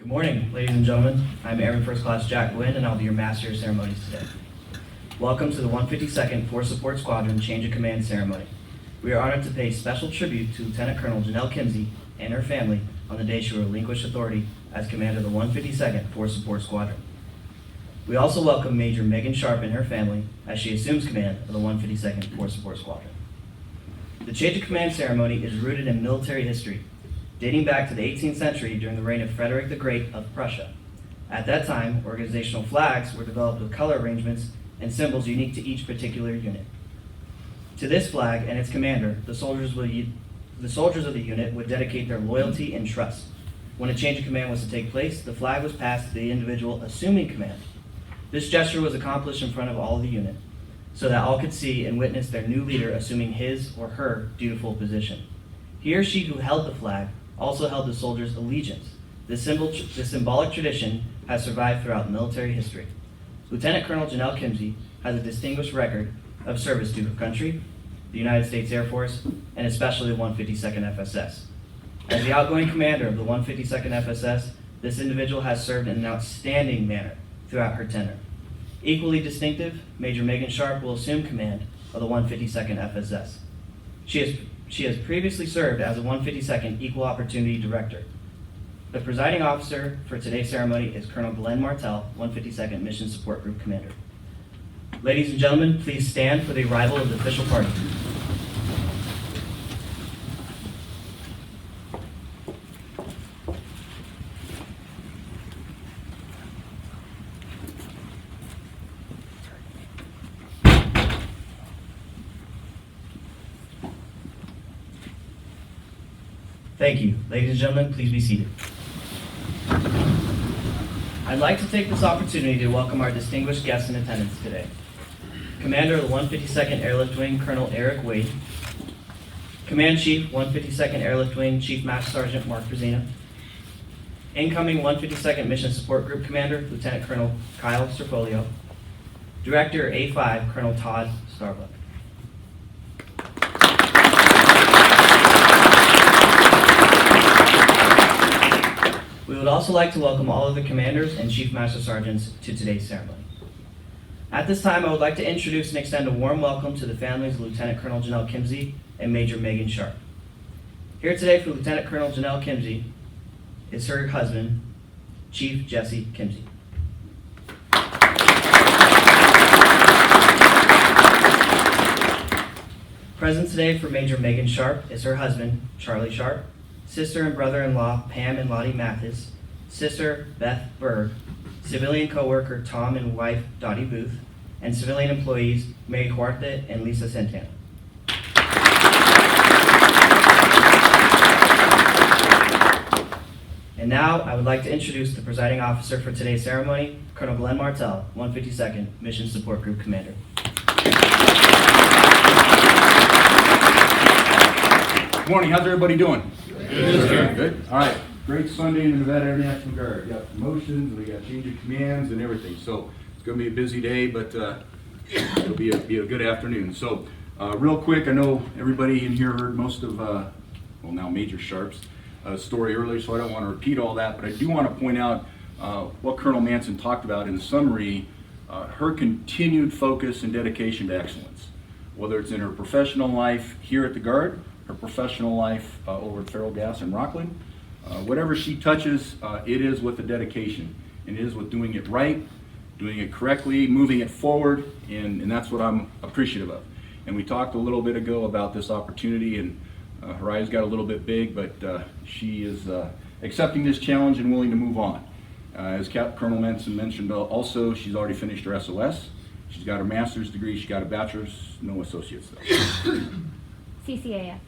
Good morning, ladies and gentlemen. I'm Airman First Class Jack Gwynn, and I'll be your Master of Ceremonies today. Welcome to the 152nd Force Support Squadron Change of Command Ceremony. We are honored to pay special tribute to Lieutenant Colonel Janelle Kimsey and her family on the day she will relinquish authority as commander of the 152nd Force Support Squadron. We also welcome Major Megan Sharp and her family as she assumes command of the 152nd Force Support Squadron. The Change of Command ceremony is rooted in military history, dating back to the 18th century during the reign of Frederick the Great of Prussia. At that time, organizational flags were developed with color arrangements and symbols unique to each particular unit. To this flag and its commander, the soldiers of the unit would dedicate their loyalty and trust. When a change of command was to take place, the flag was passed to the individual assuming command. This gesture was accomplished in front of all of the unit, so that all could see and witness their new leader assuming his or her dutiful position. He or she who held the flag also held the soldiers' allegiance. This symbolic tradition has survived throughout military history. Lieutenant Colonel Janelle Kimsey has a distinguished record of service to her country, the United States Air Force, and especially the 152nd FSS. As the outgoing commander of the 152nd FSS, this individual has served in an outstanding manner throughout her tenure. Equally distinctive, Major Megan Sharp will assume command of the 152nd FSS. She has previously served as a 152nd Equal Opportunity Director. The presiding officer for today's ceremony is Colonel Glenn Martell, 152nd Mission Support Group Commander. Ladies and gentlemen, please stand for the arrival of the official party. Thank you. Ladies and gentlemen, please be seated. I'd like to take this opportunity to welcome our distinguished guests in attendance today. Commander of the 152nd Airlift Wing, Colonel Eric Wade. Command Chief, 152nd Airlift Wing, Chief Master Sergeant Mark Brzezina. Incoming 152nd Mission Support Group Commander, Lieutenant Colonel Kyle Serfolio. Director A5, Colonel Todd Starbuck. We would also like to welcome all of the commanders and chief master sergeants to today's ceremony. At this time, I would like to introduce and extend a warm welcome to the families of Lieutenant Colonel Janelle Kimsey and Major Megan Sharp. Here today for Lieutenant Colonel Janelle Kimsey is her husband, Chief Jesse Kimsey. Present today for Major Megan Sharp is her husband, Charlie Sharp, sister and brother-in-law Pam and Lottie Mathis, sister Beth Berg, civilian co-worker Tom and wife Dottie Booth, and civilian employees Mary Huarte and Lisa Santana. And now I would like to introduce the presiding officer for today's ceremony, Colonel Glenn Martell, 152nd Mission Support Group Commander. Good morning, how's everybody doing? Good. All right. Great Sunday in the Nevada Air National Guard. We got promotions, we got change of commands and everything. So it's going to be a busy day, but it'll be a good afternoon. So real quick, I know everybody in here heard most of, now Major Sharp's story earlier, so I don't want to repeat all that, but I do want to point out what Colonel Manson talked about in summary, her continued focus and dedication to excellence, whether it's in her professional life here at the Guard, her professional life over at Feral Gas in Rockland. Whatever she touches, it is with a dedication, and it is with doing it right, doing it correctly, moving it forward, and that's what I'm appreciative of. And we talked a little bit ago about this opportunity, and her eyes got a little bit big, but she is accepting this challenge and willing to move on. As Colonel Manson mentioned also, she's already finished her SOS. She's got her master's degree, she's got a bachelor's, no associate's though. CCAF.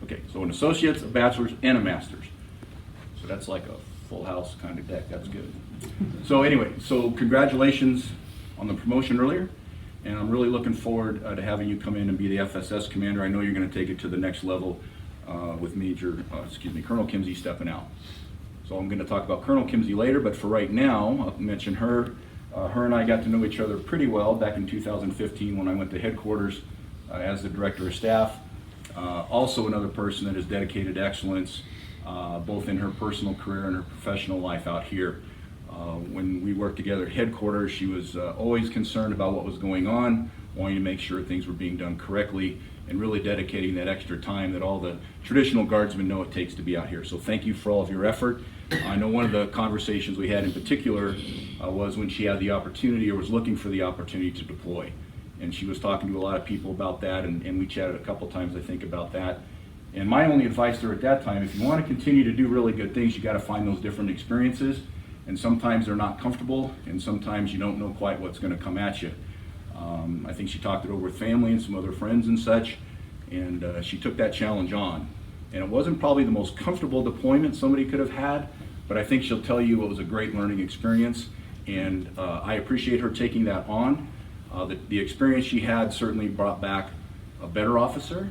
Okay, so an associate's, a bachelor's, and a master's. So that's like a full house kind of deck, that's good. So anyway, so congratulations on the promotion earlier, and I'm really looking forward to having you come in and be the FSS commander. I know you're going to take it to the next level with Colonel Kimsey stepping out. So I'm going to talk about Colonel Kimsey later, but for right now, I'll mention her. Her and I got to know each other pretty well back in 2015 when I went to headquarters as the director of staff. Also another person that is dedicated to excellence, both in her personal career and her professional life out here. When we worked together at headquarters, she was always concerned about what was going on, wanting to make sure things were being done correctly, and really dedicating that extra time that all the traditional guardsmen know it takes to be out here. So thank you for all of your effort. I know one of the conversations we had in particular was when she had the opportunity or was looking for the opportunity to deploy. And she was talking to a lot of people about that, and we chatted a couple times, I think, about that. And my only advice to her at that time, if you want to continue to do really good things, you got to find those different experiences. And sometimes they're not comfortable, and sometimes you don't know quite what's going to come at you. I think she talked it over with family and some other friends and such, and she took that challenge on. And it wasn't probably the most comfortable deployment somebody could have had, but I think she'll tell you it was a great learning experience, and I appreciate her taking that on. The experience she had certainly brought back a better officer,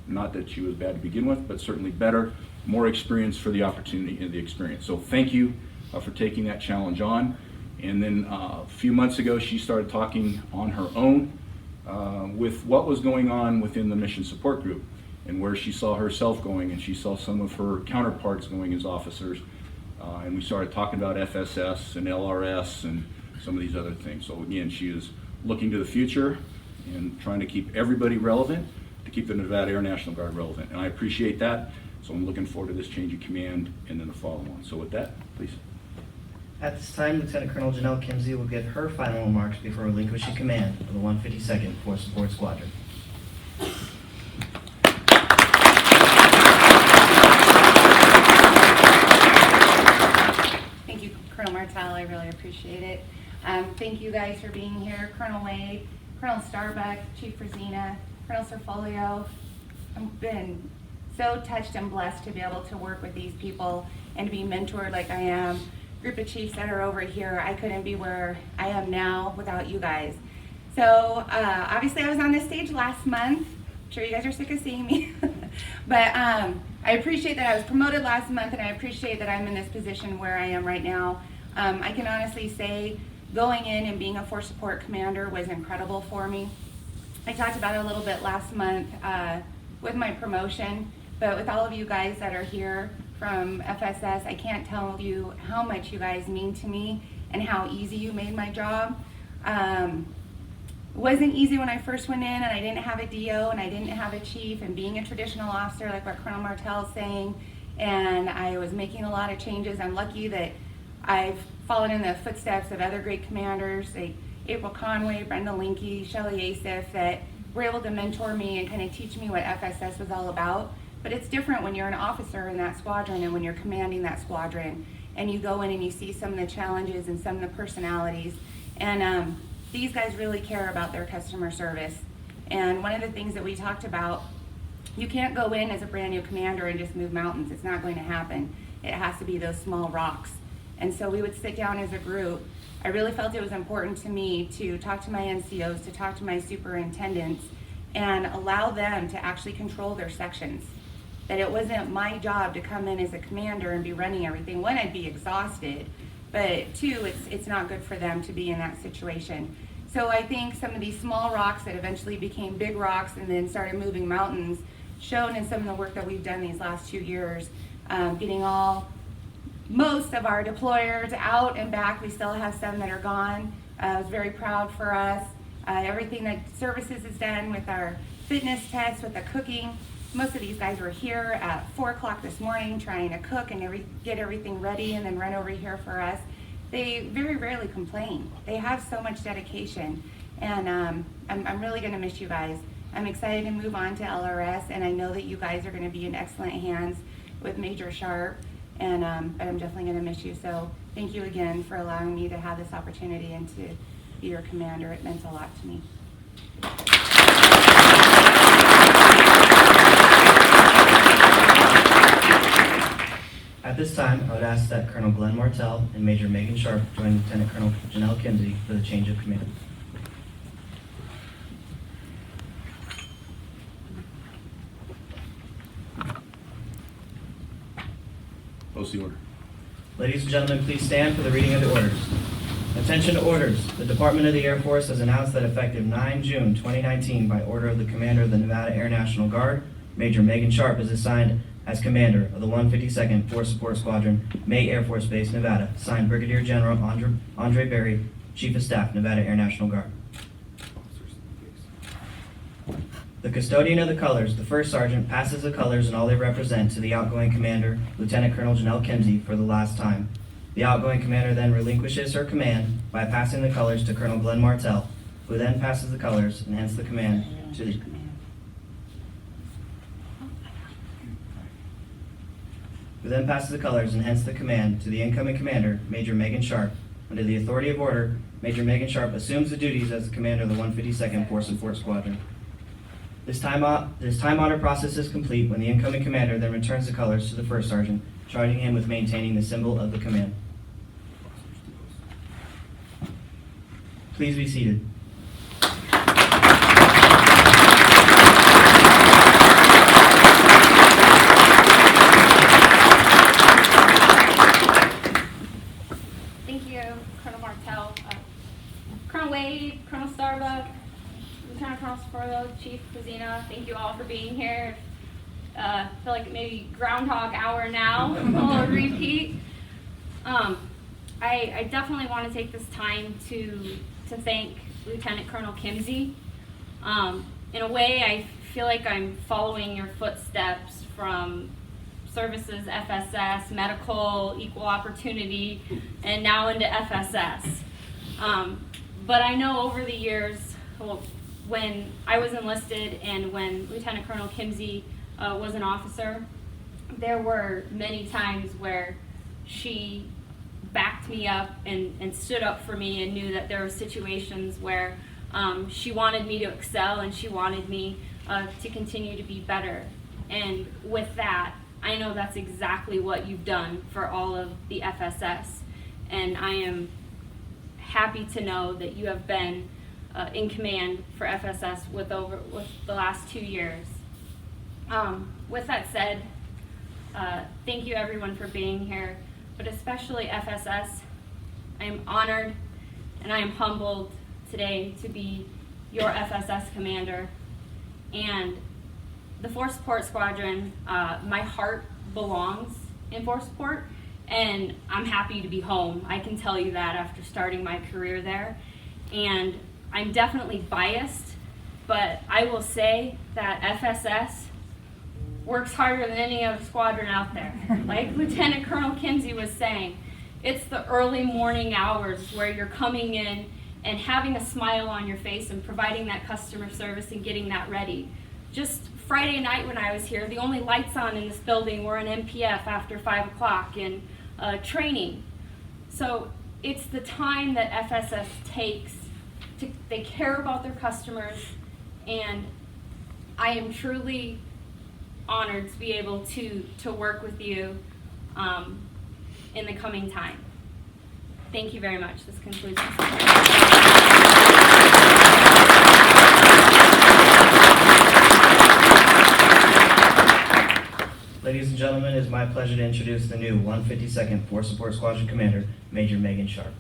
not that she was bad to begin with, but certainly better, more experience for the opportunity and the experience. So thank you for taking that challenge on. And then a few months ago, she started talking on her own with what was going on within the mission support group and where she saw herself going, and she saw some of her counterparts going as officers. And we started talking about FSS and LRS and some of these other things. So again, she is looking to the future and trying to keep everybody relevant, to keep the Nevada Air National Guard relevant. And I appreciate that. So I'm looking forward to this change of command and then the follow-on. So with that, please. At this time, Lieutenant Colonel Janelle Kimsey will give her final remarks before relinquishing command of the 152nd Force Support Squadron. Thank you, Colonel Martell. I really appreciate it. Thank you guys for being here. Colonel Wade, Colonel Starbuck, Chief Rosina, Colonel Serfolio. I've been so touched and blessed to be able to work with these people and to be mentored like I am. Group of chiefs that are over here, I couldn't be where I am now without you guys. So obviously I was on this stage last month. I'm sure you guys are sick of seeing me. But I appreciate that I was promoted last month, and I appreciate that I'm in this position where I am right now. I can honestly say going in and being a force support commander was incredible for me. I talked about it a little bit last month with my promotion, but with all of you guys that are here from FSS, I can't tell you how much you guys mean to me and how easy you made my job. It wasn't easy when I first went in, and I didn't have a DO and I didn't have a chief, and being a traditional officer like what Colonel Martell is saying, and I was making a lot of changes. I'm lucky that I've followed in the footsteps of other great commanders like April Conway, Brenda Linke, Shelley Asif, that were able to mentor me and kind of teach me what FSS was all about. But it's different when you're an officer in that squadron and when you're commanding that squadron, and you go in and you see some of the challenges and some of the personalities. And these guys really care about their customer service. And one of the things that we talked about, you can't go in as a brand new commander and just move mountains. It's not going to happen. It has to be those small rocks. And so we would sit down as a group. I really felt it was important to me to talk to my NCOs, to talk to my superintendents, and allow them to actually control their sections. That it wasn't my job to come in as a commander and be running everything. One, I'd be exhausted, but two, it's not good for them to be in that situation. So I think some of these small rocks that eventually became big rocks and then started moving mountains, shown in some of the work that we've done these last 2 years, getting most of our deployers out and back. We still have some that are gone. It was very proud for us. Everything that services has done with our fitness tests, with the cooking. Most of these guys were here at 4 o'clock this morning trying to cook and get everything ready and then run over here for us. They very rarely complain. They have so much dedication, and I'm really going to miss you guys. I'm excited to move on to LRS, and I know that you guys are going to be in excellent hands with Major Sharp, and but I'm definitely going to miss you. So thank you again for allowing me to have this opportunity and to be your commander. It meant a lot to me. At this time, I would ask that Colonel Glenn Martell and Major Megan Sharp join Lieutenant Colonel Janelle Kimsey for the change of command. Post the order. Ladies and gentlemen, please stand for the reading of the orders. Attention to orders. The Department of the Air Force has announced that effective 9 June 2019, by order of the Commander of the Nevada Air National Guard, Major Megan Sharp is assigned as Commander of the 152nd Force Support Squadron, May Air Force Base, Nevada. Signed, Brigadier General Andre Berry, Chief of Staff, Nevada Air National Guard. The custodian of the colors, the first sergeant, passes the colors and all they represent to the outgoing commander, Lieutenant Colonel Janelle Kimsey, for the last time. The outgoing commander then relinquishes her command by passing the colors to Colonel Glenn Martell, who then passes the colors and hence the command to the incoming commander, Major Megan Sharp. Under the authority of order, Major Megan Sharp assumes the duties as the commander of the 152nd Force Support Squadron. This time honor process is complete when the incoming commander then returns the colors to the first sergeant, charging him with maintaining the symbol of the command. Please be seated. Thank you, Colonel Martell. Colonel Wade, Colonel Starbuck, Lieutenant Colonel Sforlo, Chief Frazina, thank you all for being here. I feel like maybe Groundhog Hour now, a little repeat. I definitely want to take this time to thank Lieutenant Colonel Kimsey. In a way, I feel like I'm following your footsteps from services, FSS, medical, equal opportunity, and now into FSS. But I know over the years, when I was enlisted and when Lieutenant Colonel Kimsey was an officer, there were many times where she backed me up and stood up for me and knew that there were situations where she wanted me to excel and she wanted me to continue to be better. And with that, I know that's exactly what you've done for all of the FSS. And I am happy to know that you have been in command for FSS with the last 2 years. With that said, thank you everyone for being here, but especially FSS. I am honored and I am humbled today to be your FSS commander. And the Force Support Squadron, my heart belongs in Force Support, and I'm happy to be home. I can tell you that after starting my career there. And I'm definitely biased, but I will say that FSS works harder than any other squadron out there. Like Lieutenant Colonel Kimsey was saying, it's the early morning hours where you're coming in and having a smile on your face and providing that customer service and getting that ready. Just Friday night when I was here, the only lights on in this building were an MPF after 5 o'clock in training. So it's the time that FSS takes. They care about their customers, and I am truly honored to be able to work with you in the coming time. Thank you very much. This concludes my Ladies and gentlemen, it is my pleasure to introduce the new 152nd Force Support Squadron Commander, Major Megan Sharp.